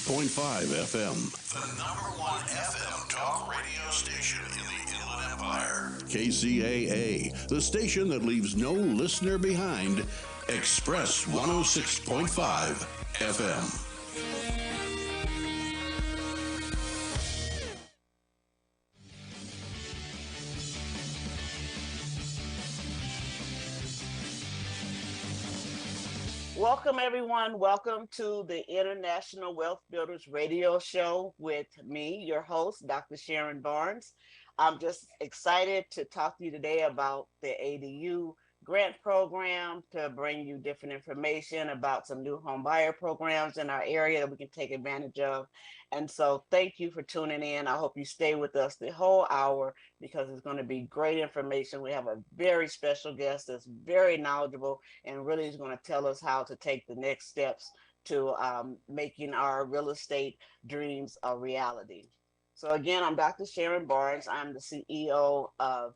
106.5 FM. The number one FM talk radio station in the Inland Empire. KCAA, the station that leaves no listener behind. Express 106.5 FM. Welcome, everyone. Welcome to the International Wealth Builders Radio Show with me, your host, Dr. Sharon Barnes. I'm just excited to talk to you today about the ADU grant program, to bring you different information about some new home buyer programs in our area that we can take advantage of. And so thank you for tuning in. I hope you stay with us the whole hour because it's going to be great information. We have a very special guest that's very knowledgeable and really is going to tell us how to take the next steps to making our real estate dreams a reality. So again, I'm Dr. Sharon Barnes. I'm the CEO of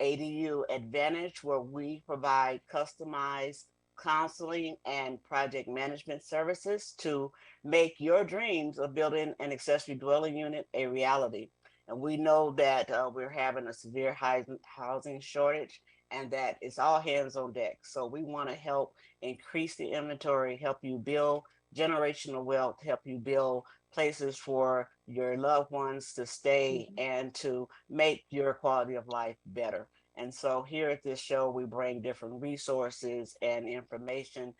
ADU Advantage, where we provide customized counseling and project management services to make your dreams of building an accessory dwelling unit a reality. And we know that we're having a severe housing shortage and that it's all hands on deck. So we want to help increase the inventory, help you build generational wealth, help you build places for your loved ones to stay and to make your quality of life better. And so here at this show, we bring different resources and information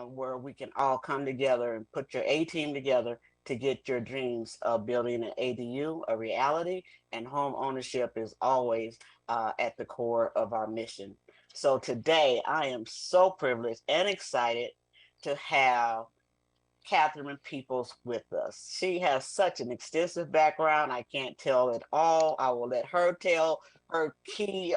where we can all come together and put your A team together to get your dreams of building an ADU a reality. And home ownership is always at the core of our mission. So today I am so privileged and excited to have Catherine Peoples with us. She has such an extensive background. I can't tell it all. I will let her tell her key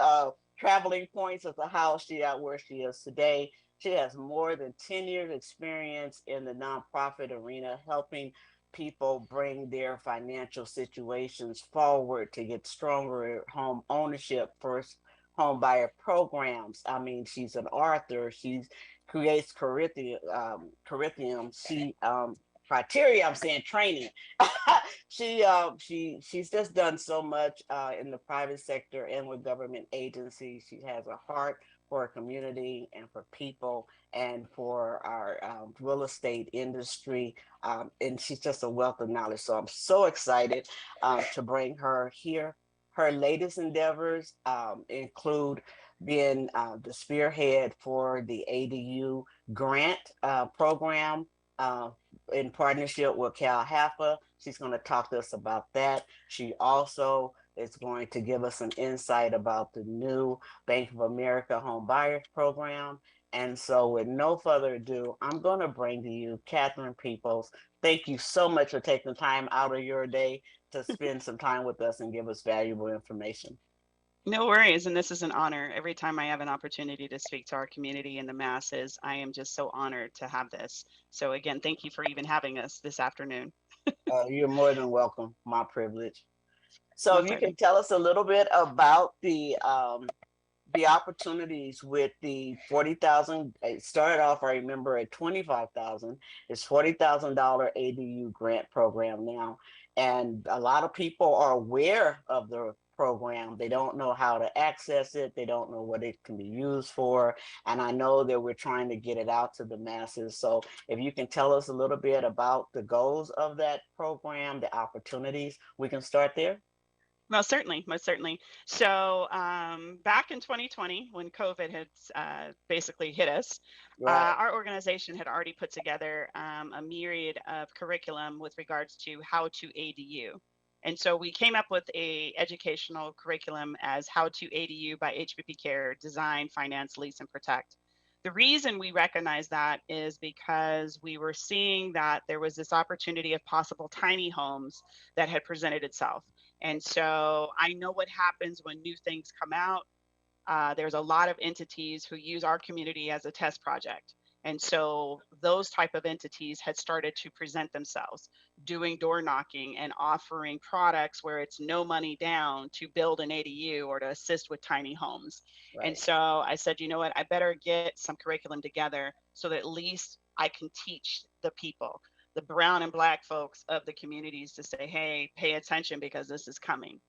traveling points of the how she got where she is today. She has more than 10 years experience in the nonprofit arena, helping people bring their financial situations forward to get stronger home ownership, first home buyer programs. I mean, she's an author. She's creates curriculum. Criteria. I'm saying training. She's just done so much in the private sector and with government agencies. She has a heart for a community and for people and for our real estate industry. And she's just a wealth of knowledge. So I'm so excited to bring her here. Her latest endeavors include being the spearhead for the ADU grant program in partnership with Cal HAFA. She's going to talk to us about that. She also is going to give us some insight about the new Bank of America Home Buyers Program. And so with no further ado, I'm going to bring to you Catherine Peoples. Thank you so much for taking time out of your day to spend some time with us and give us valuable information. No worries. And this is an honor. Every time I have an opportunity to speak to our community and the masses, I am just so honored to have this. So again, thank you for even having us this afternoon. You're more than welcome. My privilege. So if you can tell us a little bit about the opportunities with the 40,000. It started off, I remember, at 25,000. It's $40,000 ADU grant program now, and a lot of people are aware of the program. They don't know how to access it. They don't know what it can be used for. And I know that we're trying to get it out to the masses. So if you can tell us a little bit about the goals of that program, the opportunities, we can start there. Most certainly, most certainly. So back in 2020, when COVID had basically hit us, Right. our organization had already put together a myriad of curriculum with regards to how to ADU. And so we came up with a educational curriculum as How to ADU by HPP Care, Design, Finance, Lease, and Protect. The reason we recognize that is because we were seeing that there was this opportunity of possible tiny homes that had presented itself. And so I know what happens when new things come out. There's a lot of entities who use our community as a test project. And so those type of entities had started to present themselves, doing door knocking and offering products where it's no money down to build an ADU or to assist with tiny homes. Right. And so I said, you know what, I better get some curriculum together so that at least I can teach the people. the brown and black folks of the communities to say, hey, pay attention because this is coming.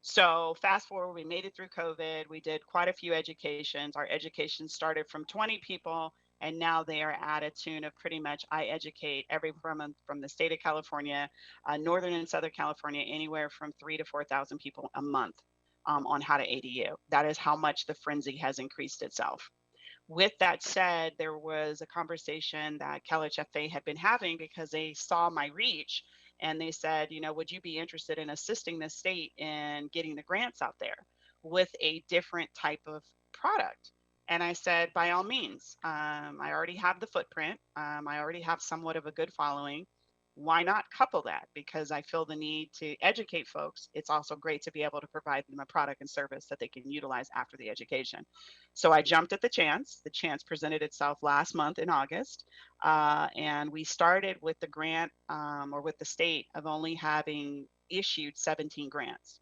So fast forward, we made it through COVID. We did quite a few educations. Our education started from 20 people, and now they are at a tune of pretty much I educate every from the state of California, northern and southern California, anywhere from 3,000 to 4,000 people a month on how to ADU. That is how much the frenzy has increased itself. With that said, there was a conversation that CalHFA had been having because they saw my reach and they said, would you be interested in assisting the state in getting the grants out there with a different type of product? And I said, by all means, I already have the footprint. I already have somewhat of a good following. Why not couple that? Because I feel the need to educate folks. It's also great to be able to provide them a product and service that they can utilize after the education. So I jumped at the chance. The chance presented itself last month in August. And we started with the grant or with the state of only having issued 17 grants.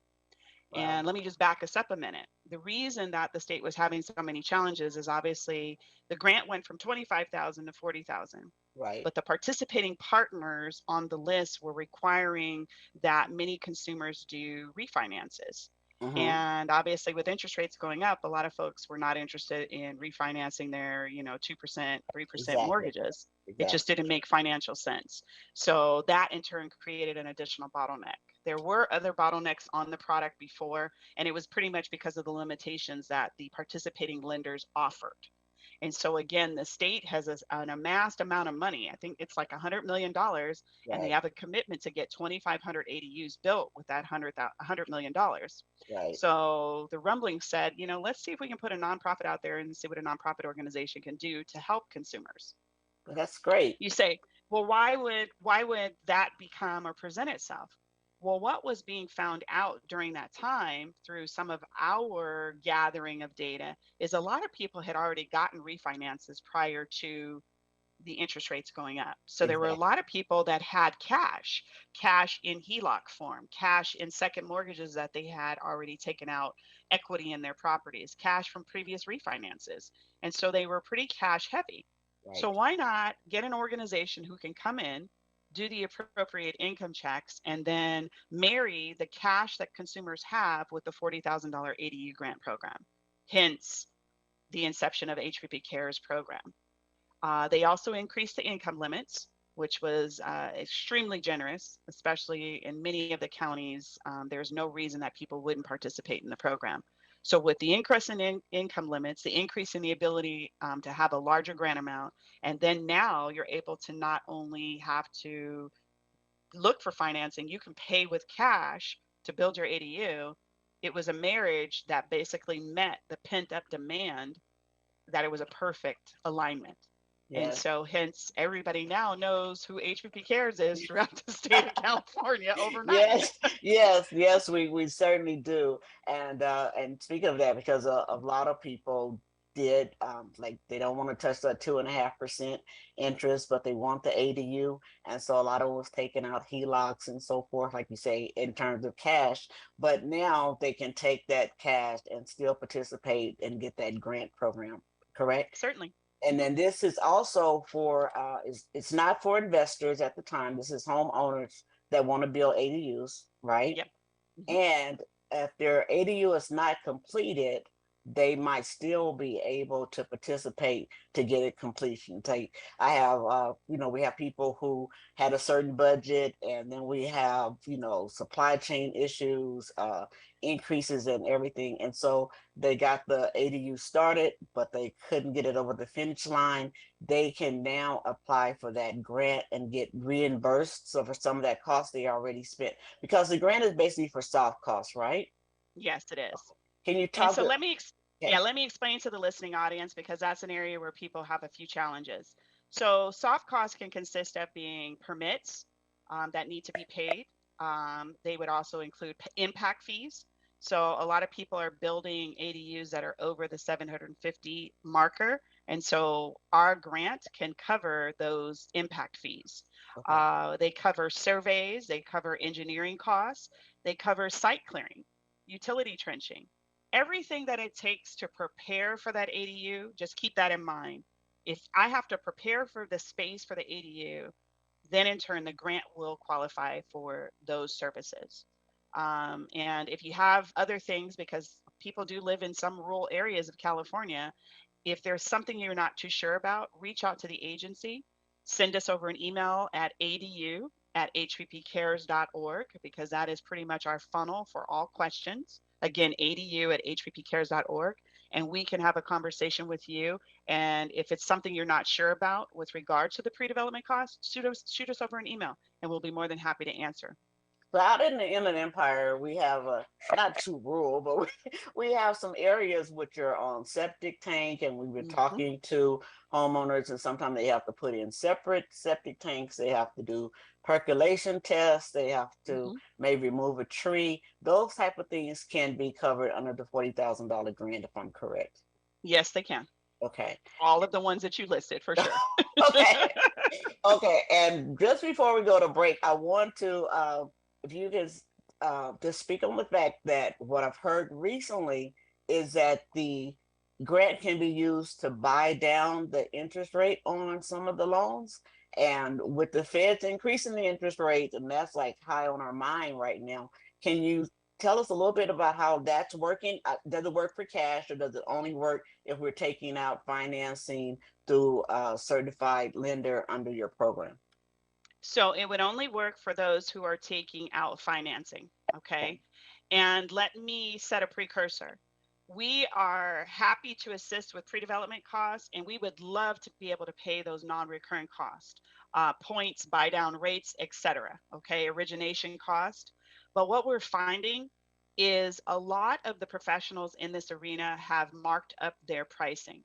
Wow. And let me just back us up a minute. The reason that the state was having so many challenges is obviously the grant went from 25,000 to 40,000. Right. But the participating partners on the list were requiring that many consumers do refinances. And obviously with interest rates going up, a lot of folks were not interested in refinancing their, 2%, 3% mortgages. It just didn't make financial sense. So that in turn created an additional bottleneck. There were other bottlenecks on the product before, and it was pretty much because of the limitations that the participating lenders offered. And so again, the state has an amassed amount of money. I think it's like $100 million, and they have a commitment to get 2,500 ADUs built with that $100 million. Right. So the rumbling said, let's see if we can put a nonprofit out there and see what a nonprofit organization can do to help consumers. That's great. You say, well, why would that become or present itself? Well, what was being found out during that time through some of our gathering of data is a lot of people had already gotten refinances prior to the interest rates going up. So there were a lot of people that had cash in HELOC form, cash in second mortgages that they had already taken out equity in their properties, cash from previous refinances. And so they were pretty cash heavy. Right. So why not get an organization who can come in, do the appropriate income checks, and then marry the cash that consumers have with the $40,000 ADU grant program, hence the inception of HPP Cares program. They also increased the income limits, which was extremely generous, especially in many of the counties. There's no reason that people wouldn't participate in the program. So with the increase in income limits, the increase in the ability to have a larger grant amount, and then now you're able to not only have to look for financing, you can pay with cash to build your ADU. It was a marriage that basically met the pent up demand, that it was a perfect alignment. Yes. And so hence everybody now knows who HPP Cares is throughout the state of California overnight. Yes, we certainly do. And speaking of that, because a lot of people did like they don't want to touch that 2.5% interest, but they want the ADU, and so a lot of it was taking out HELOCs and so forth, like you say, in terms of cash. But now they can take that cash and still participate and get that grant program, correct? Certainly. And then this is also for it's not for investors at the time. This is homeowners that want to build ADUs, right? Yep. And if their ADU is not completed, they might still be able to participate to get it completion. I have, we have people who had a certain budget, and then we have, supply chain issues, increases in everything. And so they got the ADU started, but they couldn't get it over the finish line. They can now apply for that grant and get reimbursed. So for some of that cost they already spent, because the grant is basically for soft costs, right? Yes, it is. Can you talk? And so let me explain to the listening audience, because that's an area where people have a few challenges. So soft costs can consist of being permits that need to be paid. They would also include impact fees. So a lot of people are building ADUs that are over the 750 marker. And so our grant can cover those impact fees. Okay. They cover surveys, they cover engineering costs, they cover site clearing, utility trenching, everything that it takes to prepare for that ADU. Just keep that in mind. If I have to prepare for the space for the ADU, then in turn, the grant will qualify for those services. And if you have other things, because people do live in some rural areas of California, if there's something you're not too sure about, reach out to the agency, send us over an email at adu@hppcares.org, because that is pretty much our funnel for all questions. Again, adu@hppcares.org, and we can have a conversation with you. And if it's something you're not sure about with regard to the pre-development costs, shoot us over an email, and we'll be more than happy to answer. So out in the Inland Empire, we have not too rural, but we have some areas which are on septic tank, and we've been talking to homeowners, and sometimes they have to put in separate septic tanks. They have to do percolation tests. They have to maybe remove a tree. Those type of things can be covered under the $40,000 grant, if I'm correct. Yes, they can. Okay. All of the ones that you listed, for sure. Okay. Okay. And just before we go to break, I want to, if you can just speak on the fact that what I've heard recently is that the grant can be used to buy down the interest rate on some of the loans. And with the feds increasing the interest rate, and that's like high on our mind right now, can you tell us a little bit about how that's working? Does it work for cash, or does it only work if we're taking out financing through a certified lender under your program? So it would only work for those who are taking out financing, okay? And let me set a precursor. We are happy to assist with pre-development costs, and we would love to be able to pay those non-recurring costs, points, buy down rates, etc. Okay, origination cost. But what we're finding is a lot of the professionals in this arena have marked up their pricing.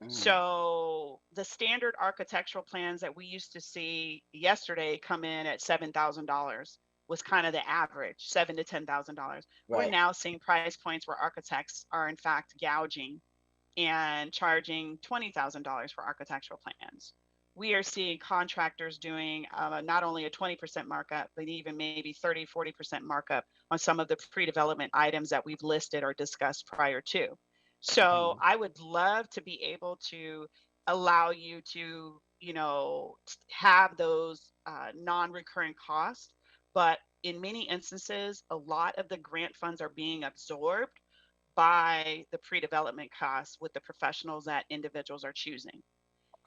So the standard architectural plans that we used to see yesterday come in at $7,000 was kind of the average, $7,000 to $10,000. Right. We're now seeing price points where architects are in fact gouging and charging $20,000 for architectural plans. We are seeing contractors doing not only a 20% markup, but even maybe 30, 40% markup on some of the pre-development items that we've listed or discussed prior to. So I would love to be able to allow you to, have those non-recurring costs, but in many instances, a lot of the grant funds are being absorbed by the pre-development costs with the professionals that individuals are choosing.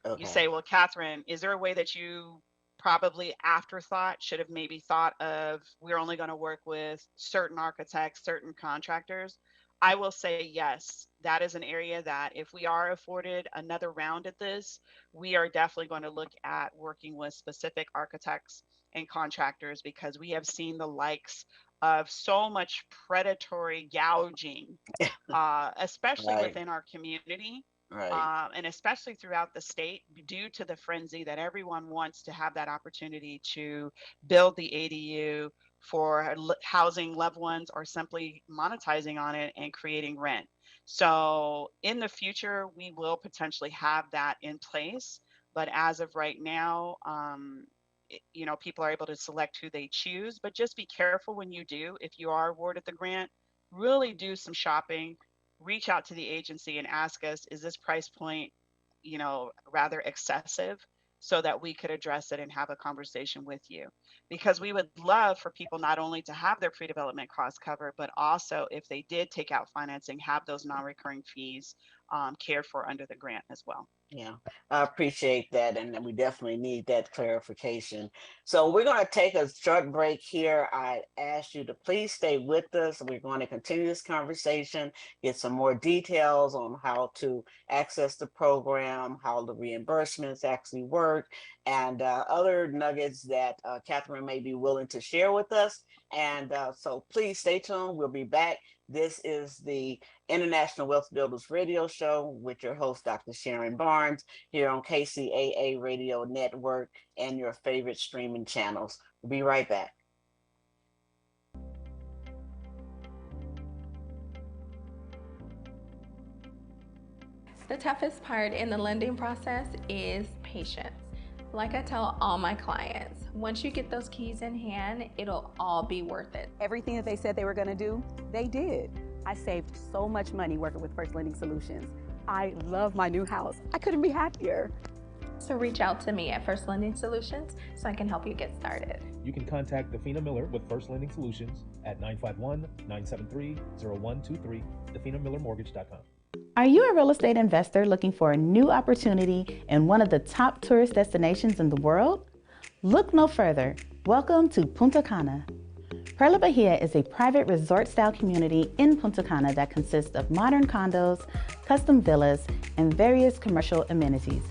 Okay. You say, well, Catherine, is there a way that you probably afterthought should have maybe thought of, we're only going to work with certain architects, certain contractors? I will say yes, that is an area that if we are afforded another round at this, we are definitely going to look at working with specific architects and contractors, because we have seen the likes of so much predatory gouging, especially within our community. Right. And especially throughout the state, due to the frenzy that everyone wants to have that opportunity to build the ADU for housing loved ones, or simply monetizing on it and creating rent. So in the future, we will potentially have that in place. But as of right now, people are able to select who they choose. But just be careful when you do. If you are awarded the grant, really do some shopping. Reach out to the agency and ask us, is this price point, rather excessive, so that we could address it and have a conversation with you. Because we would love for people not only to have their pre-development costs covered, but also if they did take out financing, have those non-recurring fees cared for under the grant as well. Yeah, I appreciate that. And we definitely need that clarification. So we're going to take a short break here. I ask you to please stay with us. We're going to continue this conversation, get some more details on how to access the program, how the reimbursements actually work, and other nuggets that Catherine may be willing to share with us. And so please stay tuned. We'll be back. This is the International Wealth Builders Radio Show with your host, Dr. Sharon Barnes, here on KCAA Radio Network and your favorite streaming channels. We'll be right back. The toughest part in the lending process is patience. Like I tell all my clients, once you get those keys in hand, it'll all be worth it. Everything that they said they were going to do, they did. I saved so much money working with First Lending Solutions. I love my new house. I couldn't be happier. So reach out to me at First Lending Solutions so I can help you get started. You can contact Dafina Miller with First Lending Solutions at 951-973-0123, DafinaMillerMortgage.com. Are you a real estate investor looking for a new opportunity in one of the top tourist destinations in the world? Look no further. Welcome to Punta Cana. Perla Bahia is a private resort-style community in Punta Cana that consists of modern condos, custom villas, and various commercial amenities.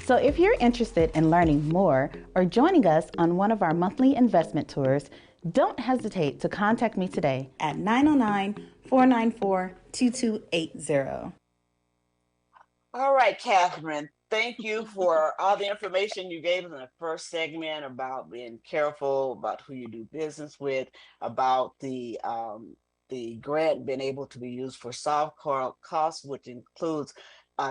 So if you're interested in learning more or joining us on one of our monthly investment tours, don't hesitate to contact me today at 909-494-2280. All right, Catherine, thank you for all the information you gave us in the first segment about being careful about who you do business with, about the grant being able to be used for soft costs, which includes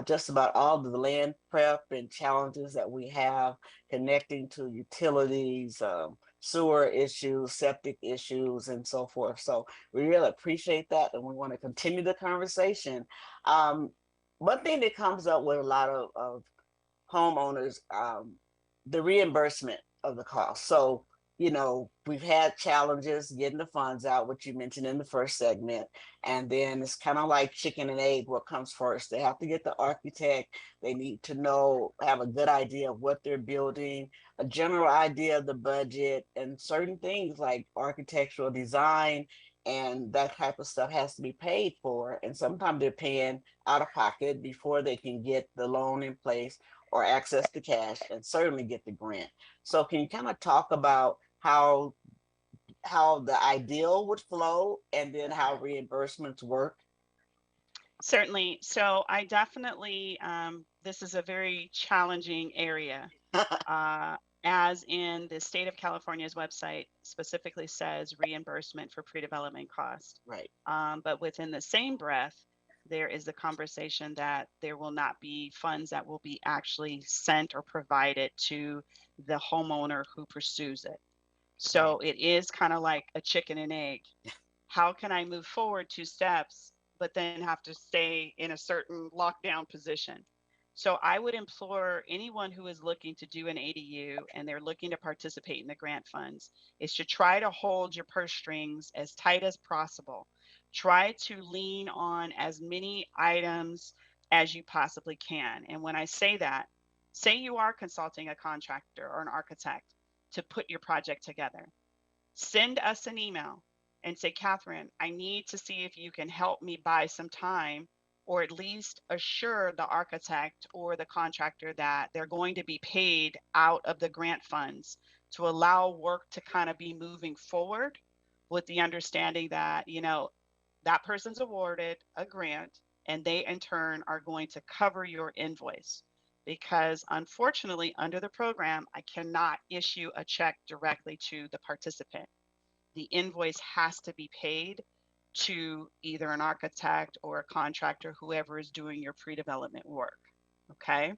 just about all of the land prep and challenges that we have connecting to utilities, sewer issues, septic issues, and so forth. So we really appreciate that, and we want to continue the conversation. One thing that comes up with a lot of homeowners, the reimbursement of the cost. So, we've had challenges getting the funds out, which you mentioned in the first segment. And then it's kind of like chicken and egg, what comes first. They have to get the architect. They need to have a good idea of what they're building, a general idea of the budget, and certain things like architectural design and that type of stuff has to be paid for. And sometimes they're paying out of pocket before they can get the loan in place or access to cash and certainly get the grant. So can you kind of talk about how the ideal would flow and then how reimbursements work? Certainly. So I definitely, this is a very challenging area. As in the state of California's website specifically says reimbursement for pre-development cost. Right. But within the same breath, there is the conversation that there will not be funds that will be actually sent or provided to the homeowner who pursues it. So it is kind of like a chicken and egg. How can I move forward 2 steps, but then have to stay in a certain lockdown position? So I would implore anyone who is looking to do an ADU and they're looking to participate in the grant funds is to try to hold your purse strings as tight as possible. Try to lean on as many items as you possibly can. And when I say that, say you are consulting a contractor or an architect to put your project together. Send us an email and say, Catherine, I need to see if you can help me buy some time, or at least assure the architect or the contractor that they're going to be paid out of the grant funds to allow work to kind of be moving forward with the understanding that, that person's awarded a grant and they in turn are going to cover your invoice. Because unfortunately, under the program, I cannot issue a check directly to the participant. The invoice has to be paid to either an architect or a contractor, whoever is doing your pre-development work. Okay.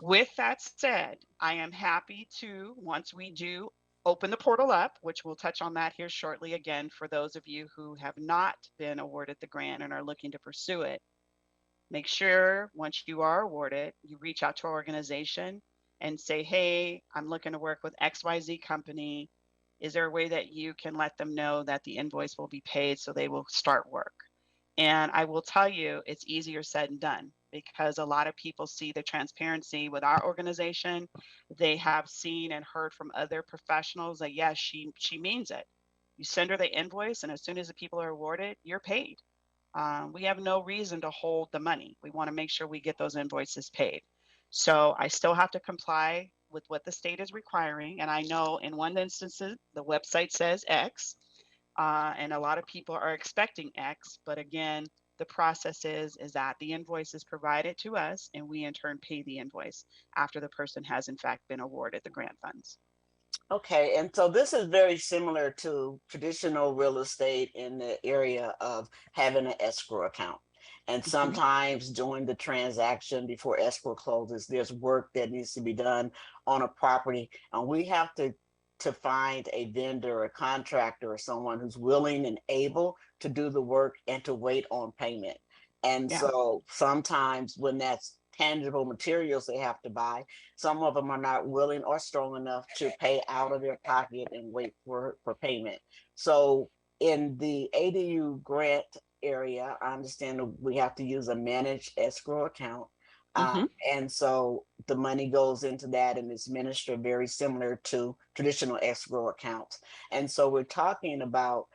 With that said, I am happy to, once we do open the portal up, which we'll touch on that here shortly again, for those of you who have not been awarded the grant and are looking to pursue it, make sure once you are awarded, you reach out to our organization and say, hey, I'm looking to work with XYZ company. Is there a way that you can let them know that the invoice will be paid so they will start work? And I will tell you, it's easier said than done because a lot of people see the transparency with our organization. They have seen and heard from other professionals that, yes, she means it. You send her the invoice, and as soon as the people are awarded, you're paid. We have no reason to hold the money. We want to make sure we get those invoices paid. So I still have to comply with what the state is requiring. And I know in one instance, the website says X, and a lot of people are expecting X. But again, the process is that the invoice is provided to us and we in turn pay the invoice after the person has in fact been awarded the grant funds. Okay, and so this is very similar to traditional real estate in the area of having an escrow account. And sometimes during the transaction before escrow closes, there's work that needs to be done on a property, and we have to find a vendor, a contractor, or someone who's willing and able to do the work and to wait on payment. And so sometimes when that's tangible materials they have to buy. Some of them are not willing or strong enough to pay out of their pocket and wait for payment. So in the ADU grant area, I understand that we have to use a managed escrow account. Hmm. And so the money goes into that and it's administered very similar to traditional escrow accounts. And so we're talking about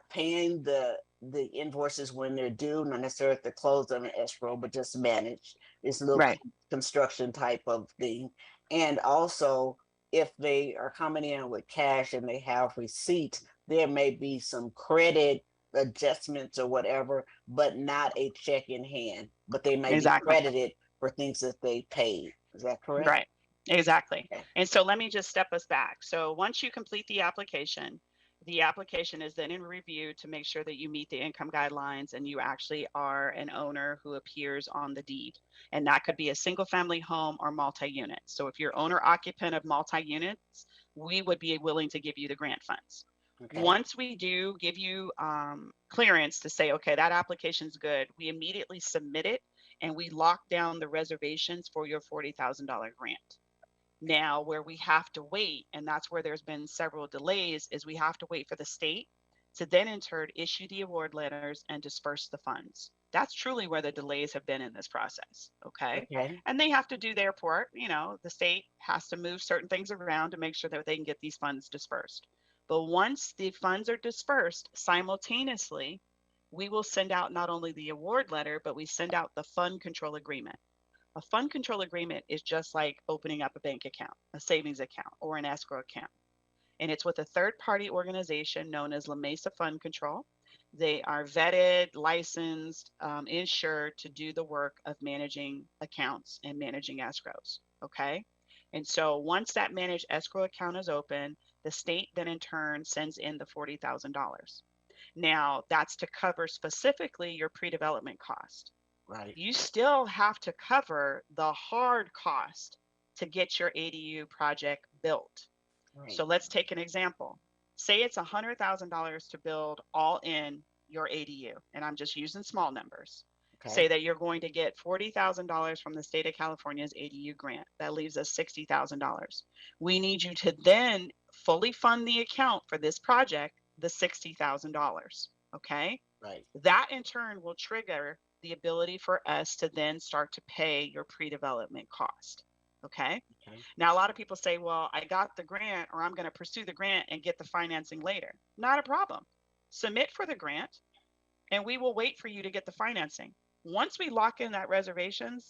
paying the invoices when they're due, not necessarily to close them in escrow, but just manage this little Right. construction type of thing. And also, if they are coming in with cash and they have receipt, there may be some credit adjustments or whatever, but not a check in hand, but they may be Exactly. credited for things that they paid. Is that correct? Right. Exactly. Okay. And so let me just step us back. So once you complete the application is then in review to make sure that you meet the income guidelines and you actually are an owner who appears on the deed. And that could be a single family home or multi-unit. So if you're owner occupant of multi-units, we would be willing to give you the grant funds. Okay. Once we do give you clearance to say, okay, that application's good, we immediately submit it and we lock down the reservations for your $40,000 grant. Now, where we have to wait, and that's where there's been several delays, is we have to wait for the state to then in turn issue the award letters and disperse the funds. That's truly where the delays have been in this process. Okay. Okay. And they have to do their part. You know, the state has to move certain things around to make sure that they can get these funds dispersed. But once the funds are dispersed, simultaneously, we will send out not only the award letter, but we send out the fund control agreement. A fund control agreement is just like opening up a bank account, a savings account, or an escrow account. And it's with a third party organization known as La Mesa Fund Control. They are vetted, licensed, insured to do the work of managing accounts and managing escrows. Okay. And so once that managed escrow account is open, the state then in turn sends in the $40,000. Now, that's to cover specifically your pre development cost. Right. You still have to cover the hard cost to get your ADU project built. Right. So let's take an example. Say it's $100,000 to build all in your ADU, and I'm just using small numbers. Okay. Say that you're going to get $40,000 from the state of California's ADU grant. That leaves us $60,000. We need you to then fully fund the account for this project, the $60,000. Okay. Right. That in turn will trigger the ability for us to then start to pay your pre-development cost. Okay. Okay. Now, a lot of people say, well, I got the grant or I'm going to pursue the grant and get the financing later. Not a problem. Submit for the grant and we will wait for you to get the financing. Once we lock in that reservation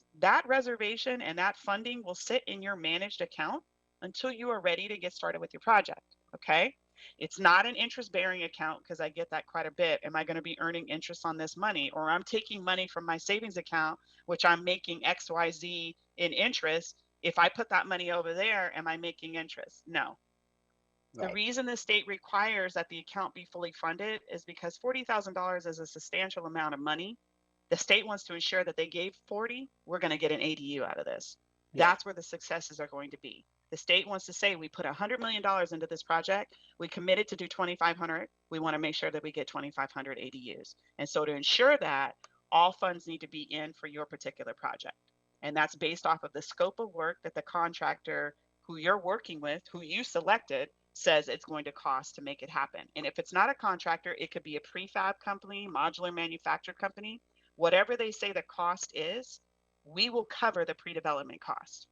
and that funding will sit in your managed account until you are ready to get started with your project. Okay. It's not an interest bearing account because I get that quite a bit. Am I going to be earning interest on this money? Or I'm taking money from my savings account, which I'm making XYZ in interest. If I put that money over there, am I making interest? No. Right. The reason the state requires that the account be fully funded is because $40,000 is a substantial amount of money. The state wants to ensure that they gave 40, we're going to get an ADU out of this. Yeah. That's where the successes are going to be. The state wants to say we put $100 million into this project. We committed to do 2,500. We want to make sure that we get 2,500 ADUs. And so to ensure that, all funds need to be in for your particular project. And that's based off of the scope of work that the contractor who you're working with, who you selected, says it's going to cost to make it happen. And if it's not a contractor, it could be a prefab company, modular manufactured company. Whatever they say the cost is, we will cover the pre-development cost.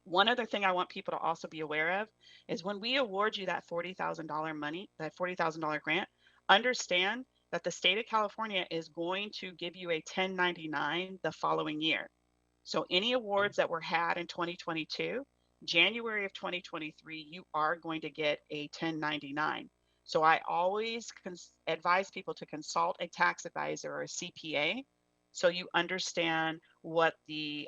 One other thing I want people to also be aware of is when we award you that $40,000 money, that $40,000 grant, understand that the state of California is going to give you a 1099 the following year. So any awards that were had in 2022, January of 2023, you are going to get a 1099. So I always advise people to consult a tax advisor or a CPA so you understand what the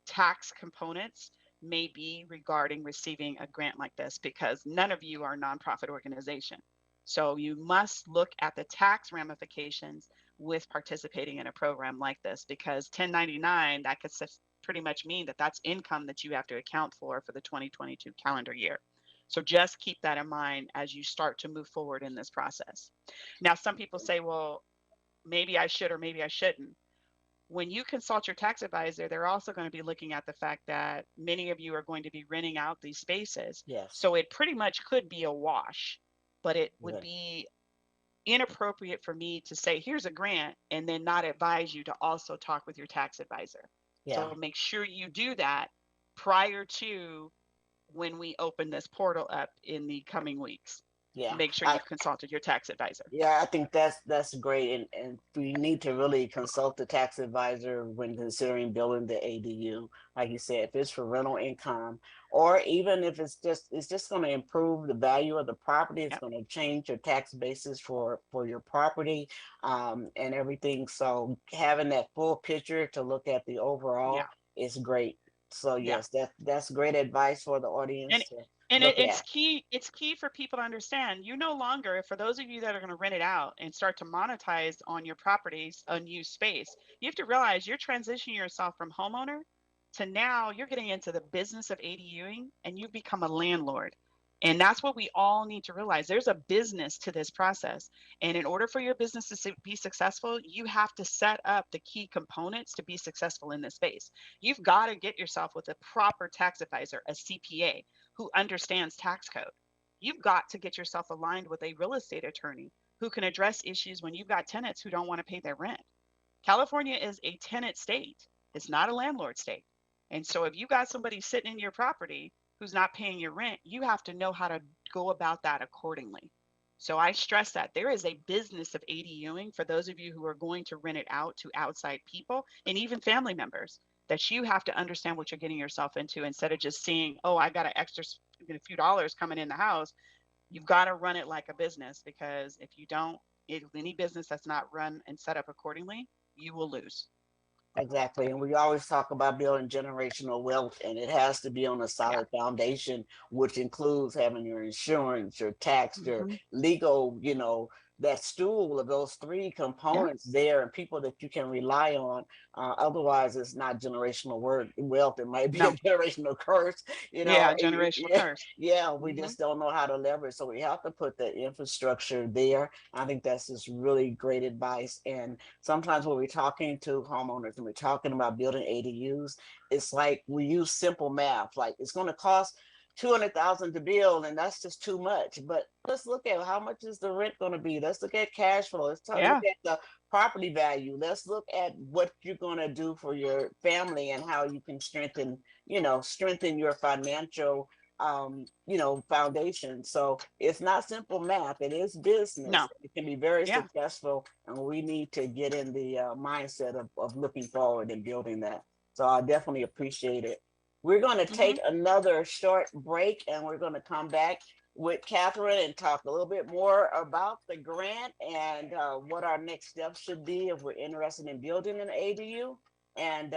tax components may be regarding receiving a grant like this, because none of you are a nonprofit organization. So you must look at the tax ramifications with participating in a program like this, because 1099, that could pretty much mean that that's income that you have to account for the 2022 calendar year. So just keep that in mind as you start to move forward in this process. Now, some people say, well, maybe I should or maybe I shouldn't. when you consult your tax advisor, they're also going to be looking at the fact that many of you are going to be renting out these spaces. Yes. So it pretty much could be a wash, but it would Good. be inappropriate for me to say, here's a grant, and then not advise you to also talk with your tax advisor. Yeah. So make sure you do that prior to when we open this portal up in the coming weeks. Yeah. Make sure you've consulted your tax advisor. Yeah, I think that's great, and we need to really consult the tax advisor when considering building the ADU. Like you said, if it's for rental income, or even if it's just going to improve the value of the property, it's Yep. going to change your tax basis for your property, and everything. So having that full picture to look at the overall Yeah. is great. So Yeah. yes, that's great advice for the audience to And look it's at. key. It's key for people to understand. You no longer, for those of you that are going to rent it out and start to monetize on your properties, unused space, you have to realize you're transitioning yourself from homeowner to now you're getting into the business of ADUing, and you've become a landlord. And that's what we all need to realize. There's a business to this process. And in order for your business to be successful, you have to set up the key components to be successful in this space. You've got to get yourself with a proper tax advisor, a CPA, who understands tax code. You've got to get yourself aligned with a real estate attorney who can address issues when you've got tenants who don't want to pay their rent. California is a tenant state. It's not a landlord state. And so if you got somebody sitting in your property who's not paying your rent, you have to know how to go about that accordingly. So I stress that there is a business of ADUing for those of you who are going to rent it out to outside people and even family members, that you have to understand what you're getting yourself into instead of just seeing, oh, I got an extra a few dollars coming in the house. You've got to run it like a business, because if you don't, any business that's not run and set up accordingly, you will lose. Exactly. And we always talk about building generational wealth, and it has to be on a solid foundation, which includes having your insurance, your tax, your legal, that stool of those three components there, and people that you can rely on. Otherwise, it's not generational wealth. It might be a generational curse, Yeah, generational curse. Yeah, we just don't know how to leverage. So we have to put the infrastructure there. I think that's just really great advice. And sometimes when we're talking to homeowners and we're talking about building ADUs, it's like we use simple math. Like, it's going to cost $200,000 to build, and that's just too much. But let's look at how much is the rent going to be. Let's look at cash flow. Let's look at the property value. Let's look at what you're going to do for your family and how you can strengthen your financial foundation. So it's not simple math. It is business. No. It can be very successful, and we need to get in the mindset of looking forward and building that. So I definitely appreciate it. We're going to take another short break, and we're going to come back with Catherine and talk a little bit more about the grant and what our next steps should be if we're interested in building an ADU. And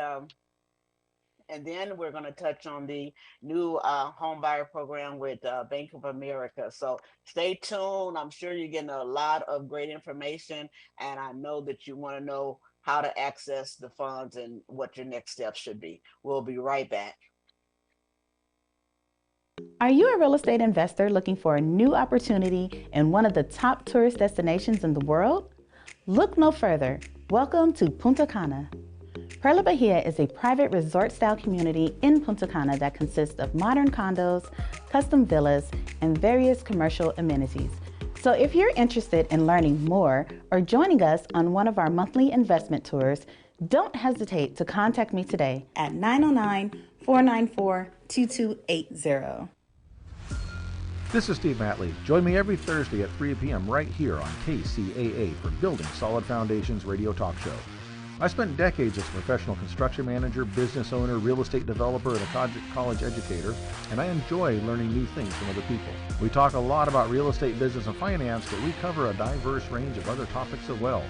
then we're going to touch on the new home buyer program with Bank of America. So stay tuned. I'm sure you're getting a lot of great information, and I know that you want to know how to access the funds and what your next steps should be. We'll be right back. Are you a real estate investor looking for a new opportunity in one of the top tourist destinations in the world? Look no further. Welcome to Punta Cana. Perla Bahia is a private resort-style community in Punta Cana that consists of modern condos, custom villas, and various commercial amenities. So if you're interested in learning more or joining us on one of our monthly investment tours, don't hesitate to contact me today at 909-494-2280. This is Steve Matley. Join me every Thursday at 3 p.m. right here on KCAA for Building Solid Foundations radio talk show. I spent decades as a professional construction manager, business owner, real estate developer, and a college educator, and I enjoy learning new things from other people. We talk a lot about real estate, business, and finance, but we cover a diverse range of other topics as well.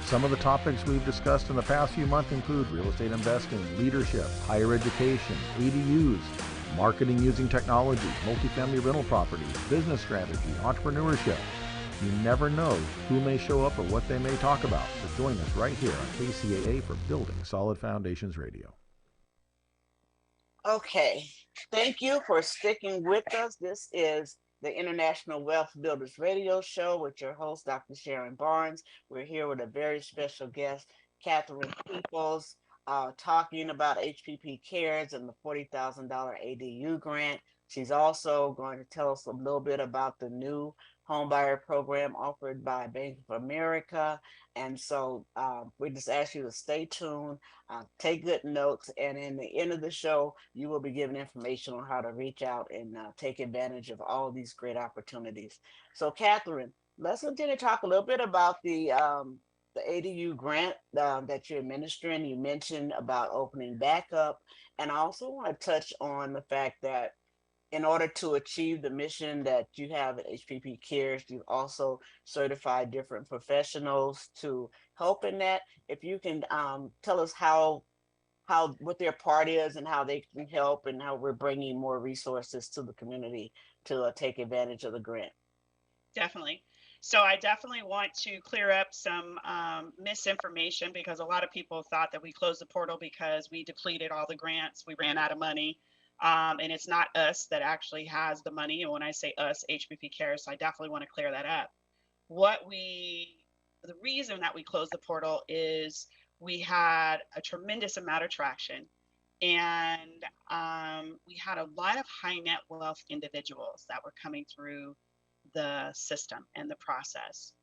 Some of the topics we've discussed in the past few months include real estate investing, leadership, higher education, ADUs, marketing using technology, multifamily rental properties, business strategy, entrepreneurship. You never know who may show up or what they may talk about. So join us right here on KCAA for Building Solid Foundations Radio. Okay, thank you for sticking with us. This is the International Wealth Builders Radio Show with your host, Dr. Sharon Barnes. We're here with a very special guest, Catherine Peoples, talking about HPP Cares and the $40,000 ADU grant. She's also going to tell us a little bit about the new homebuyer program offered by Bank of America. And so we just ask you to stay tuned, take good notes, and in the end of the show, you will be given information on how to reach out and take advantage of all these great opportunities. So, Catherine, let's continue to talk a little bit about the ADU grant that you're administering. You mentioned about opening back up, and I also want to touch on the fact that in order to achieve the mission that you have at HPP Cares, you also certify different professionals to help in that. If you can tell us how what their part is and how they can help and how we're bringing more resources to the community to take advantage of the grant. Definitely. So I definitely want to clear up some misinformation, because a lot of people thought that we closed the portal because we depleted all the grants, we ran out of money. And it's not us that actually has the money. And when I say us, HPP Cares, so I definitely want to clear that up. The reason that we closed the portal is we had a tremendous amount of traction, and we had a lot of high net wealth individuals that were coming through the system and the process.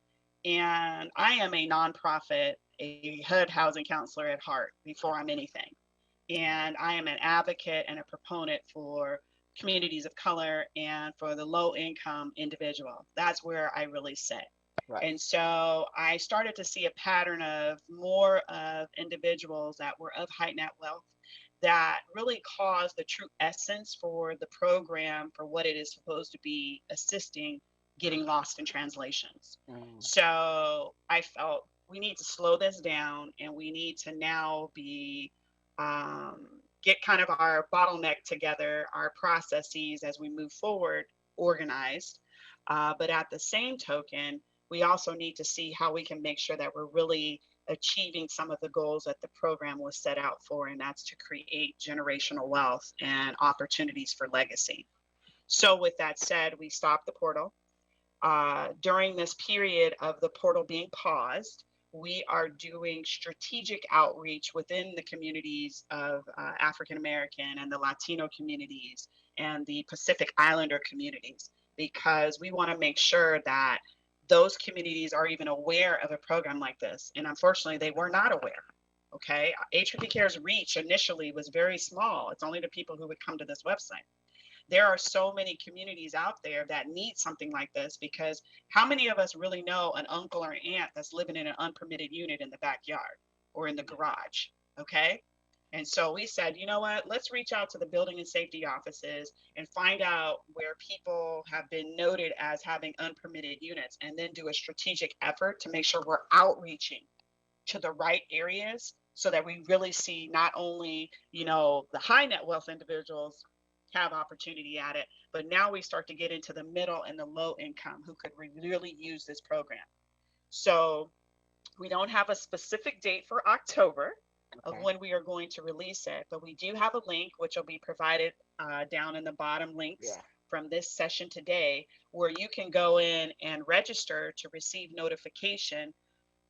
And I am a nonprofit, a HUD housing counselor at heart before I'm anything. And I am an advocate and a proponent for communities of color and for the low income individual. That's where I really sit. Right. And so I started to see a pattern of more of individuals that were of high net wealth that really caused the true essence for the program for what it is supposed to be assisting getting lost in translations. So I felt we need to slow this down, and we need to now be get kind of our bottleneck together, our processes as we move forward, organized. But at the same token, we also need to see how we can make sure that we're really achieving some of the goals that the program was set out for, and that's to create generational wealth and opportunities for legacy. So with that said, we stopped the portal. During this period of the portal being paused, we are doing strategic outreach within the communities of African American and the Latino communities and the Pacific Islander communities, because we want to make sure that those communities are even aware of a program like this. And unfortunately, they were not aware. Okay. HPP Care's reach initially was very small. It's only the people who would come to this website. There are so many communities out there that need something like this, because how many of us really know an uncle or aunt that's living in an unpermitted unit in the backyard or in the garage? Okay. And so we said, you know what, let's reach out to the building and safety offices and find out where people have been noted as having unpermitted units, and then do a strategic effort to make sure we're outreaching to the right areas so that we really see not only, the high net wealth individuals have opportunity at it, but now we start to get into the middle and the low income who could really use this program. So we don't have a specific date for October of when we are going to release it, but we do have a link which will be provided down in the bottom links from this session today, where you can go in and register to receive notification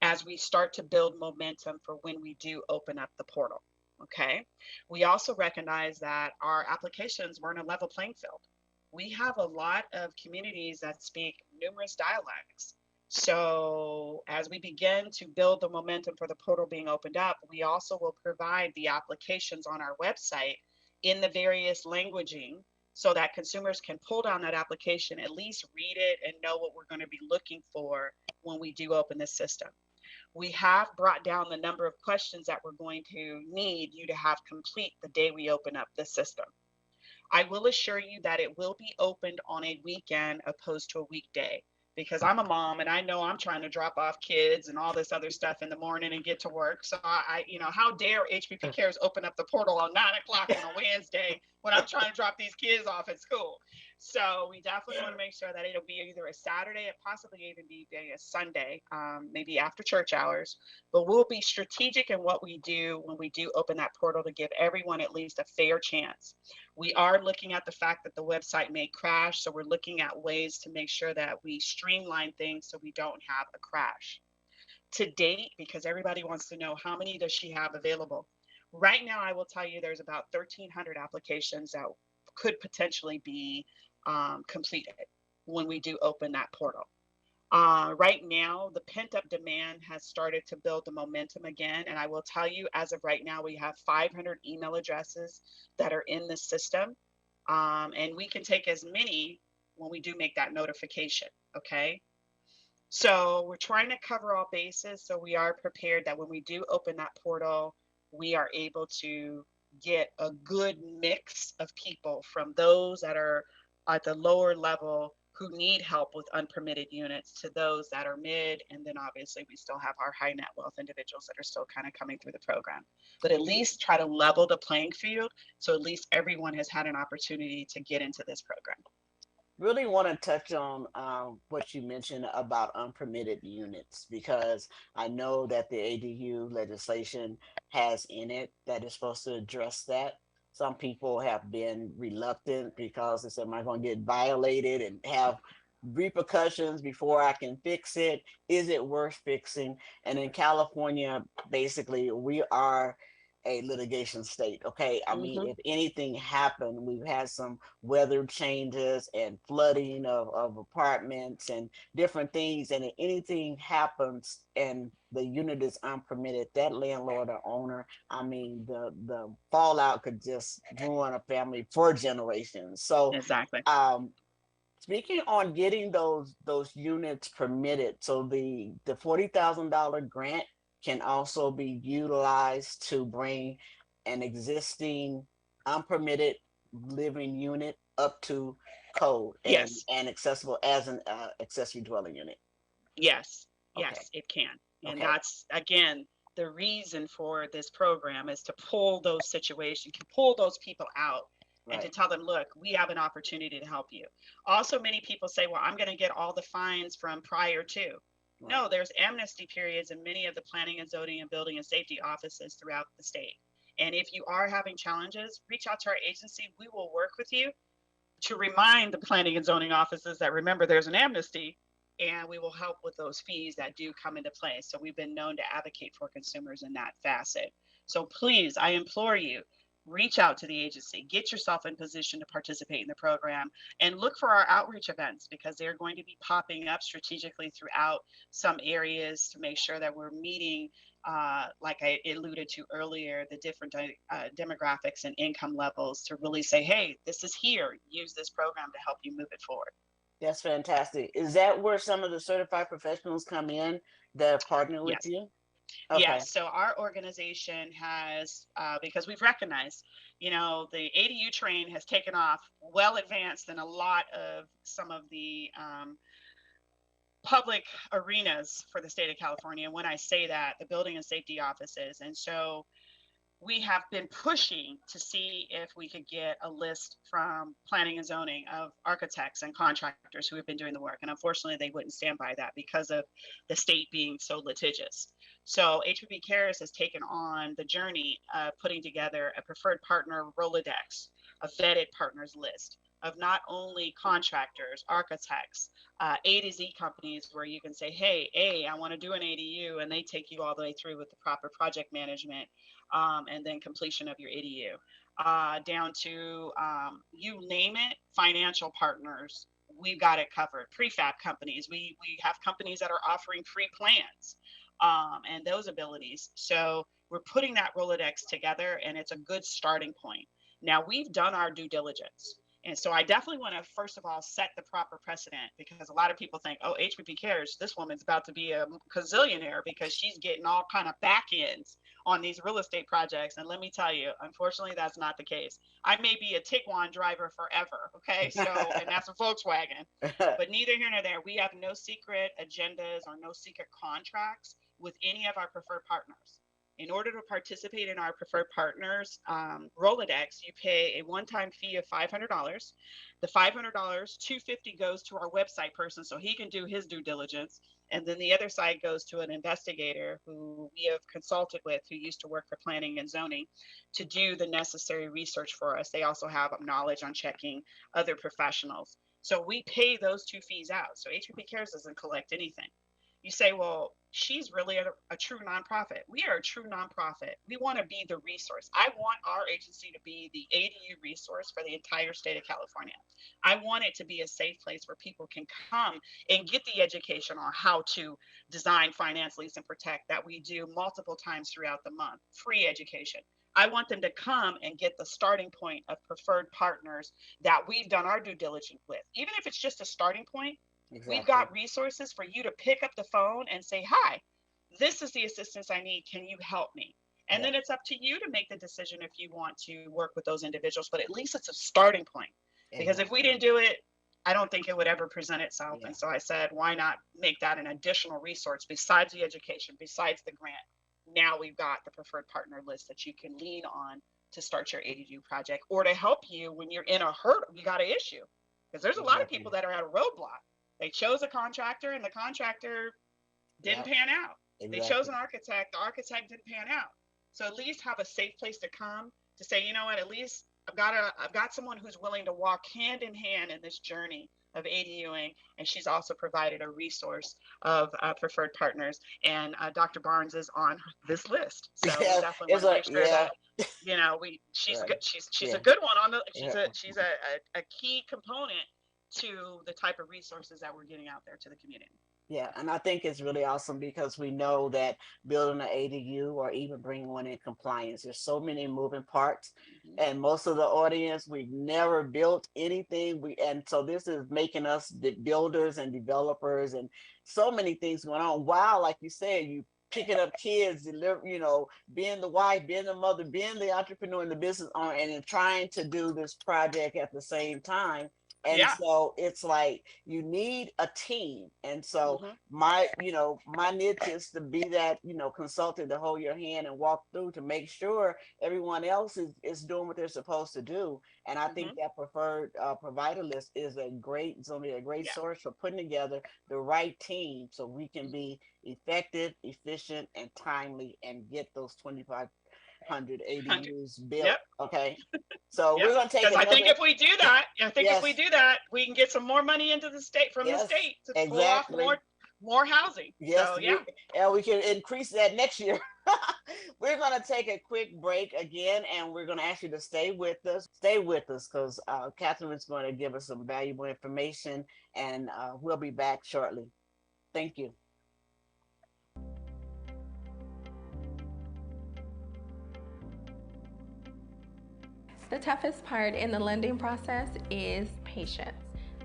as we start to build momentum for when we do open up the portal. Okay. We also recognize that our applications weren't a level playing field. We have a lot of communities that speak numerous dialects. So as we begin to build the momentum for the portal being opened up, we also will provide the applications on our website in the various languaging, so that consumers can pull down that application, at least read it, and know what we're going to be looking for when we do open this system. We have brought down the number of questions that we're going to need you to have complete the day we open up the system. I will assure you that it will be opened on a weekend opposed to a weekday, because I'm a mom and I know I'm trying to drop off kids and all this other stuff in the morning and get to work. So how dare HPP Cares open up the portal on 9 o'clock on a Wednesday when I'm trying to drop these kids off at school. So we definitely want to make sure that it'll be either a Saturday, and possibly even be a Sunday, maybe after church hours. But we'll be strategic in what we do when we do open that portal to give everyone at least a fair chance. We are looking at the fact that the website may crash, so we're looking at ways to make sure that we streamline things so we don't have a crash. to date, because everybody wants to know how many does she have available. Right now, I will tell you there's about 1,300 applications that could potentially be completed when we do open that portal. Right now, the pent up demand has started to build the momentum again. And I will tell you, as of right now, we have 500 email addresses that are in the system. And we can take as many when we do make that notification. Okay. So we're trying to cover all bases. So we are prepared that when we do open that portal, we are able to get a good mix of people, from those that are at the lower level who need help with unpermitted units to those that are mid. And then obviously we still have our high net wealth individuals that are still kind of coming through the program. But at least try to level the playing field, so at least everyone has had an opportunity to get into this program. Really want to touch on what you mentioned about unpermitted units, because I know that the ADU legislation has in it that is supposed to address that. Some people have been reluctant because they said, "Am I going to get violated and have repercussions before I can fix it? Is it worth fixing?" And in California, basically, we are a litigation state. Okay. I mean, if anything happened, we've had some weather changes and flooding of apartments and different things. And if anything happens and the unit is unpermitted, that landlord or owner, I mean, the fallout could just ruin a family for generations. So, Exactly. speaking on getting those units permitted, so the $40,000 grant can also be utilized to bring an existing unpermitted living unit up to code Yes. and accessible as an accessory dwelling unit. Yes. Okay. Yes, it can. And Okay. that's, again, the reason for this program is to pull those situations, to pull those people out and to Right. tell them, look, we have an opportunity to help you. Also, many people say, well, I'm going to get all the fines from prior to. No, there's amnesty periods in many of the planning and zoning and building and safety offices throughout the state. And if you are having challenges, reach out to our agency. We will work with you to remind the planning and zoning offices that, remember, there's an amnesty, and we will help with those fees that do come into play. So we've been known to advocate for consumers in that facet. So please, I implore you, reach out to the agency, get yourself in position to participate in the program, and look for our outreach events, because they're going to be popping up strategically throughout some areas to make sure that we're meeting, like I alluded to earlier, the different demographics and income levels, to really say, hey, this is here. Use this program to help you move it forward. That's fantastic. Is that where some of the certified professionals come in that partner with Yes. you? Okay. Yes. So our organization has, because we've recognized, the ADU train has taken off well advanced in a lot of some of the public arenas for the state of California. And when I say that, the building and safety offices. And so we have been pushing to see if we could get a list from planning and zoning of architects and contractors who have been doing the work. And unfortunately, they wouldn't stand by that because of the state being so litigious. So HPP Cares has taken on the journey of putting together a preferred partner Rolodex, a vetted partners list of not only contractors, architects, A to Z companies, where you can say, hey, I want to do an ADU, and they take you all the way through with the proper project management, and then completion of your ADU, down to, you name it, financial partners. We've got it covered. Prefab companies. We have companies that are offering free plans, and those abilities. So we're putting that Rolodex together, and it's a good starting point. Now, we've done our due diligence. And so I definitely want to, first of all, set the proper precedent, because a lot of people think, oh, HPP Cares, this woman's about to be a gazillionaire because she's getting all kind of back ends on these real estate projects. And let me tell you, unfortunately, that's not the case. I may be a Tiguan driver forever. Okay. So, and that's a Volkswagen, but neither here nor there. We have no secret agendas or no secret contracts with any of our preferred partners. In order to participate in our preferred partners Rolodex, you pay a one-time fee of $500. The $500, $250 goes to our website person so he can do his due diligence. And then the other side goes to an investigator who we have consulted with, who used to work for planning and zoning, to do the necessary research for us. They also have knowledge on checking other professionals. So we pay those two fees out. So HPP Cares doesn't collect anything. You say, well, she's really a true nonprofit. We are a true nonprofit. We want to be the resource. I want our agency to be the ADU resource for the entire state of California. I want it to be a safe place where people can come and get the education on how to design, finance, lease, and protect that we do multiple times throughout the month, free education. I want them to come and get the starting point of preferred partners that we've done our due diligence with. Even if it's just a starting point, we've got resources for you to pick up the phone and say, hi, this is the assistance I need. Can you help me? And then it's up to you to make the decision if you want to work with those individuals, but at least it's a starting point. Because if we didn't do it, I don't think it would ever present itself. And so I said, why not make that an additional resource besides the education, besides the grant? Now we've got the preferred partner list that you can lean on to start your ADU project, or to help you when you're in a hurdle, you got an issue. Because there's a lot of people that are at a roadblock. They chose a contractor and the contractor didn't pan out. They chose an architect, the architect didn't pan out. So at least have a safe place to come to say, you know what, at least I've got someone who's willing to walk hand in hand in this journey of ADUing, and she's also provided a resource of preferred partners. And Dr. Barnes is on this list, so we definitely want to make sure that she's good. She's a good one on the. She's a key component to the type of resources that we're getting out there to the community. Yeah, and I think it's really awesome because we know that building an ADU or even bringing one in compliance, there's so many moving parts, and most of the audience, we've never built anything. And so this is making us the builders and developers, and so many things going on. Wow, like you said, you picking up kids, being the wife, being the mother, being the entrepreneur and the business owner, and then trying to do this project at the same time. And so it's like you need a team. And so my niche is to be that, consultant to hold your hand and walk through to make sure everyone else is doing what they're supposed to do. And I think that preferred provider list is it's going to be a great source for putting together the right team so we can be effective, efficient, and timely and get those 2,500 ADUs built. Okay. So we're going to take because I think if we do that, we can get some more money into the state from the state to pull off more housing. Yes, so, we can increase that next year. We're going to take a quick break again, and we're going to ask you to stay with us. Stay with us because Catherine is going to give us some valuable information, and we'll be back shortly. Thank you. The toughest part in the lending process is patience.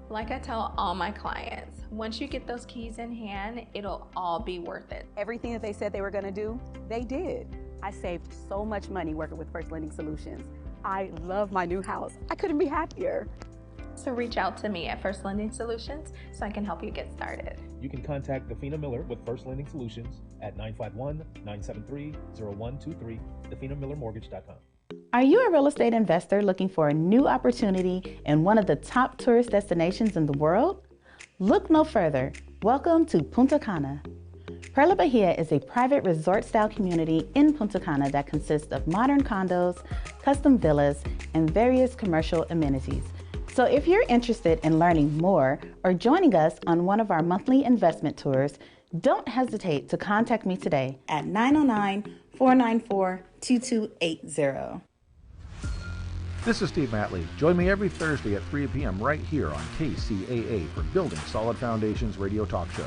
Like I tell all my clients, once you get those keys in hand, it'll all be worth it. Everything that they said they were going to do, they did. I saved so much money working with First Lending Solutions. I love my new house. I couldn't be happier. So reach out to me at First Lending Solutions so I can help you get started. You can contact Defina Miller with First Lending Solutions at 951-973-0123, definamillermortgage.com. Are you a real estate investor looking for a new opportunity in one of the top tourist destinations in the world? Look no further. Welcome to Punta Cana. Perla Bahia is a private resort-style community in Punta Cana that consists of modern condos, custom villas, and various commercial amenities. So if you're interested in learning more or joining us on one of our monthly investment tours, don't hesitate to contact me today at 909-494-2280. This is Steve Matley. Join me every Thursday at 3 p.m. right here on KCAA for Building Solid Foundations radio talk show.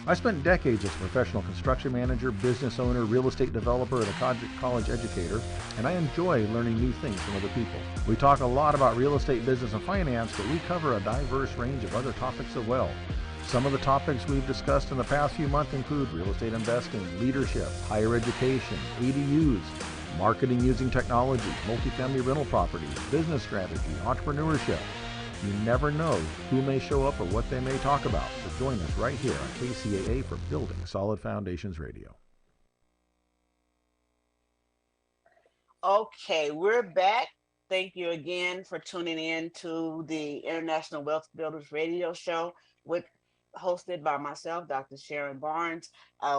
I spent decades as a professional construction manager, business owner, real estate developer, and a college educator, and I enjoy learning new things from other people. We talk a lot about real estate, business, and finance, but we cover a diverse range of other topics as well. Some of the topics we've discussed in the past few months include real estate investing, leadership, higher education, ADUs, marketing using technology, multifamily rental properties, business strategy, entrepreneurship. You never know who may show up or what they may talk about. So join us right here on KCAA for Building Solid Foundations Radio. Okay, we're back. Thank you again for tuning in to the International Wealth Builders Radio Show hosted by myself, Dr. Sharon Barnes,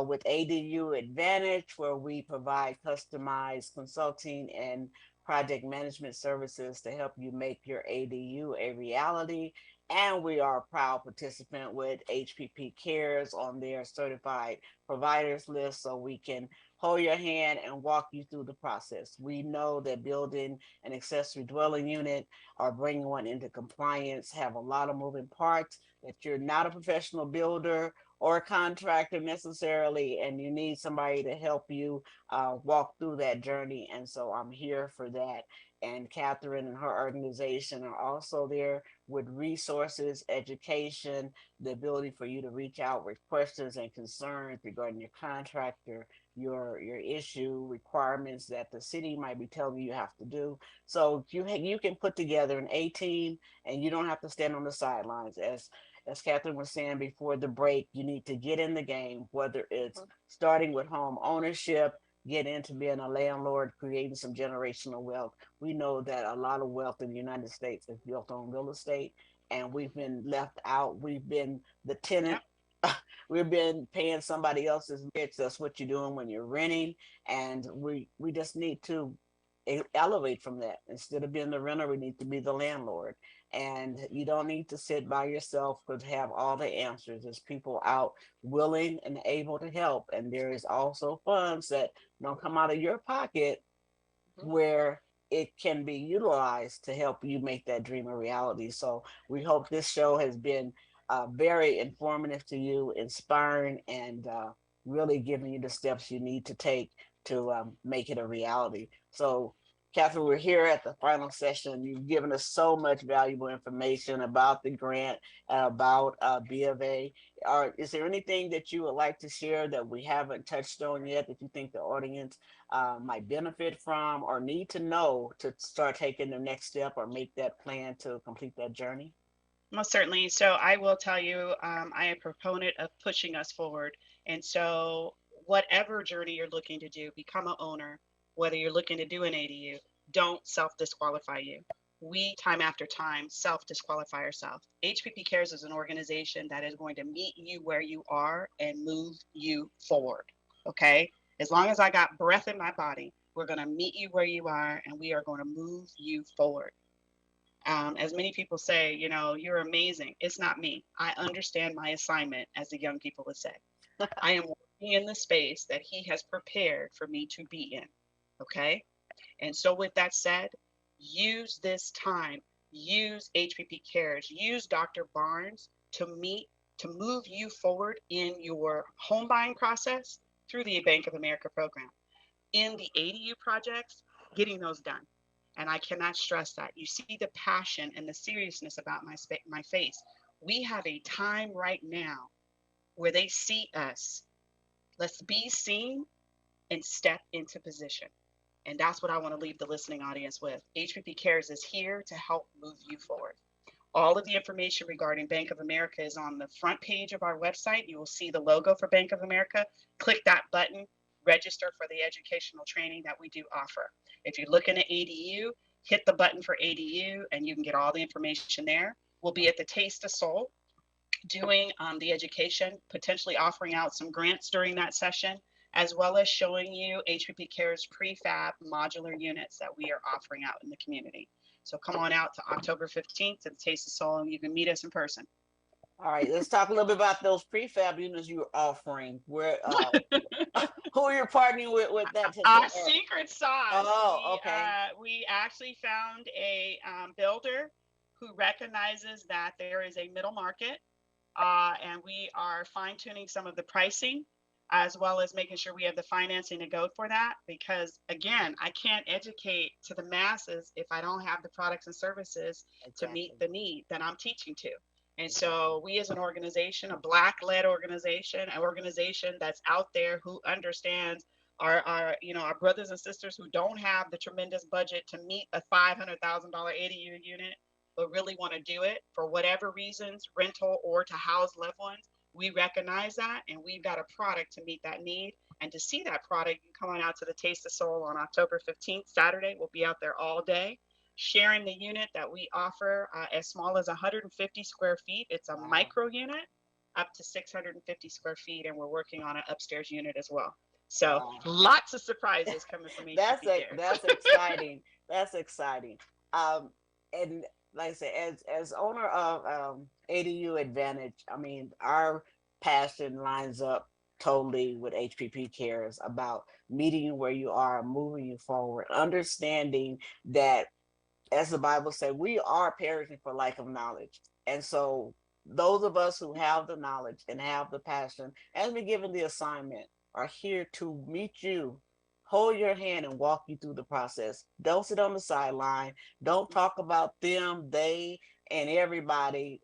with ADU Advantage, where we provide customized consulting and project management services to help you make your ADU a reality. And we are a proud participant with HPP Cares on their certified providers list, so we can hold your hand and walk you through the process. We know that building an accessory dwelling unit or bringing one into compliance have a lot of moving parts, that you're not a professional builder or a contractor necessarily, and you need somebody to help you walk through that journey. And so I'm here for that. And Catherine and her organization are also there with resources, education, the ability for you to reach out with questions and concerns regarding your contractor, your issue, requirements that the city might be telling you have to do. So you can put together an A team, and you don't have to stand on the sidelines. As Catherine was saying before the break, you need to get in the game, whether it's starting with home ownership, get into being a landlord, creating some generational wealth. We know that a lot of wealth in the United States is built on real estate, and we've been left out. We've been the tenant. Yep. We've been paying somebody else's bitch. That's what you're doing when you're renting, and we just need to elevate from that. Instead of being the renter, we need to be the landlord. And you don't need to sit by yourself to have all the answers. There's people out willing and able to help, and there is also funds that don't come out of your pocket Mhm. where it can be utilized to help you make that dream a reality. So we hope this show has been very informative to you, inspiring, and really giving you the steps you need to take to make it a reality. So, Catherine, we're here at the final session. You've given us so much valuable information about the grant, about B of A. Is there anything that you would like to share that we haven't touched on yet that you think the audience might benefit from or need to know to start taking the next step or make that plan to complete that journey? Most certainly. So I will tell you, I am a proponent of pushing us forward. And so, whatever journey you're looking to do, become a owner, whether you're looking to do an ADU, don't self disqualify you. We, time after time, self disqualify ourselves. HPP Cares is an organization that is going to meet you where you are and move you forward. Okay? As long as I got breath in my body, we're going to meet you where you are and we are going to move you forward. As many people say, you're amazing. It's not me. I understand my assignment, as the young people would say. I am working in the space that he has prepared for me to be in. Okay. And so, with that said, use this time, use HPP Cares, use Dr. Barnes to move you forward in your home buying process through the Bank of America program. In the ADU projects, getting those done. And I cannot stress that. You see the passion and the seriousness about my face. We have a time right now where they see us. Let's be seen and step into position. And that's what I want to leave the listening audience with. HPP Cares is here to help move you forward. All of the information regarding Bank of America is on the front page of our website. You will see the logo for Bank of America. Click that button, register for the educational training that we do offer. If you're looking at ADU, hit the button for ADU and you can get all the information there. We'll be at the Taste of Soul doing the education, potentially offering out some grants during that session, as well as showing you HPP Cares prefab modular units that we are offering out in the community. So come on out to October 15th to the Taste of Soul and you can meet us in person. All right, let's talk a little bit about those prefab units you're offering. Where who you're partnering with that? Our secret sauce. Oh, okay. We actually found a builder who recognizes that there is a middle market, and we are fine tuning some of the pricing, as well as making sure we have the financing to go for that. Because again, I can't educate to the masses if I don't have the products and services to meet the need that I'm teaching to. And so we as an organization, a Black-led organization, an organization that's out there who understands our brothers and sisters who don't have the tremendous budget to meet a $500,000 ADU unit, but really want to do it for whatever reasons, rental or to house loved ones. We recognize that, and we've got a product to meet that need. And to see that product, you can come on out to the Taste of Soul on October 15th, Saturday. We'll be out there all day, sharing the unit that we offer as small as 150 square feet. It's a micro unit up to 650 square feet, and we're working on an upstairs unit as well. So lots of surprises coming from HPP Cares. That's exciting. That's exciting. And like I said, as owner of ADU Advantage, I mean, our passion lines up totally with HPP Cares about meeting you where you are, moving you forward, understanding that, as the Bible said, we are perishing for lack of knowledge. And so those of us who have the knowledge and have the passion and been given the assignment are here to meet you, hold your hand and walk you through the process. Don't sit on the sideline. Don't talk about them, they, and everybody.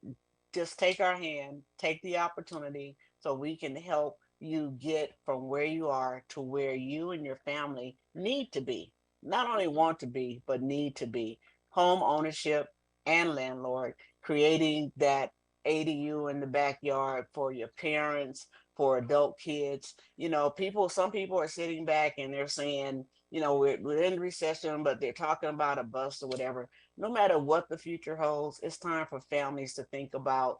Just take our hand, take the opportunity so we can help you get from where you are to where you and your family need to be. Not only want to be, but need to be. Home ownership and landlord, creating that ADU in the backyard for your parents, for adult kids. You know, some people are sitting back and they're saying, you know, we're in recession, but they're talking about a bust or whatever. No matter what the future holds, it's time for families to think about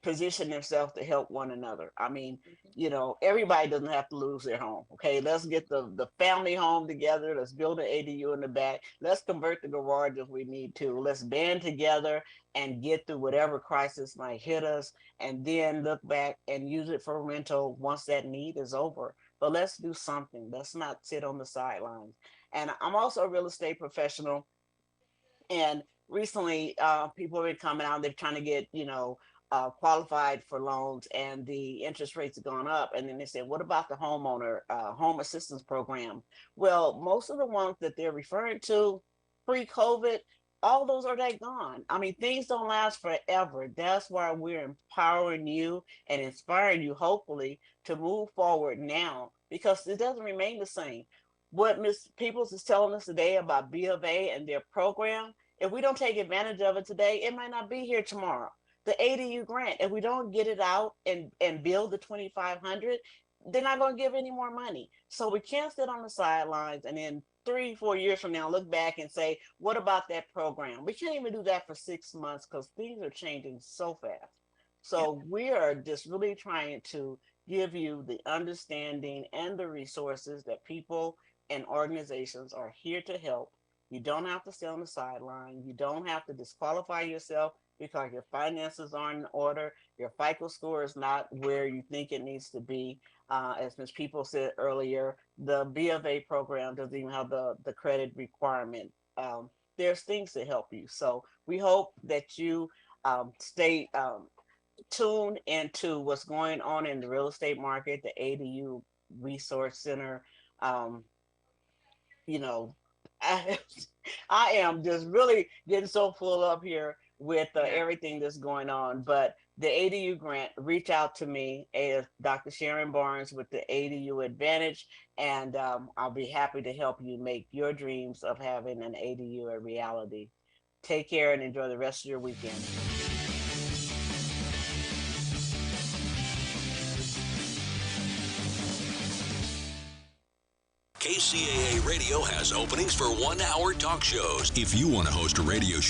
position themselves to help one another. I mean, you know, everybody doesn't have to lose their home. Okay, let's get the family home together. Let's build an ADU in the back. Let's convert the garage if we need to. Let's band together and get through whatever crisis might hit us, and then look back and use it for rental once that need is over. But let's do something. Let's not sit on the sidelines. And I'm also a real estate professional, and recently, people have been coming out. They're trying to get, qualified for loans, and the interest rates have gone up. And then they said, "What about the homeowner home assistance program?" Well, most of the ones that they're referring to pre-COVID, all those are they gone. I mean, things don't last forever. That's why we're empowering you and inspiring you, hopefully, to move forward now, because it doesn't remain the same. What Ms. Peoples is telling us today about B of A and their program, if we don't take advantage of it today, it might not be here tomorrow. The ADU grant, if we don't get it out and build the 2,500, they're not going to give any more money. So we can't sit on the sidelines and then 3, 4 years from now look back and say, what about that program? We can't even do that for 6 months because things are changing so fast. So we are just really trying to give you the understanding and the resources that people and organizations are here to help. You don't have to stay on the sideline. You don't have to disqualify yourself because your finances aren't in order. Your FICO score is not where you think it needs to be. As Ms. People said earlier, the B of A program doesn't even have the credit requirement. There's things to help you. So we hope that you stay tuned into what's going on in the real estate market, the ADU Resource Center. Um, you know, I, I am just really getting so full up here with everything that's going on. But the ADU grant, reach out to me, Dr. Sharon Barnes with the ADU Advantage, and I'll be happy to help you make your dreams of having an ADU a reality. Take care and enjoy the rest of your weekend. KCAA Radio has openings for 1-hour talk shows. If you want to host a radio show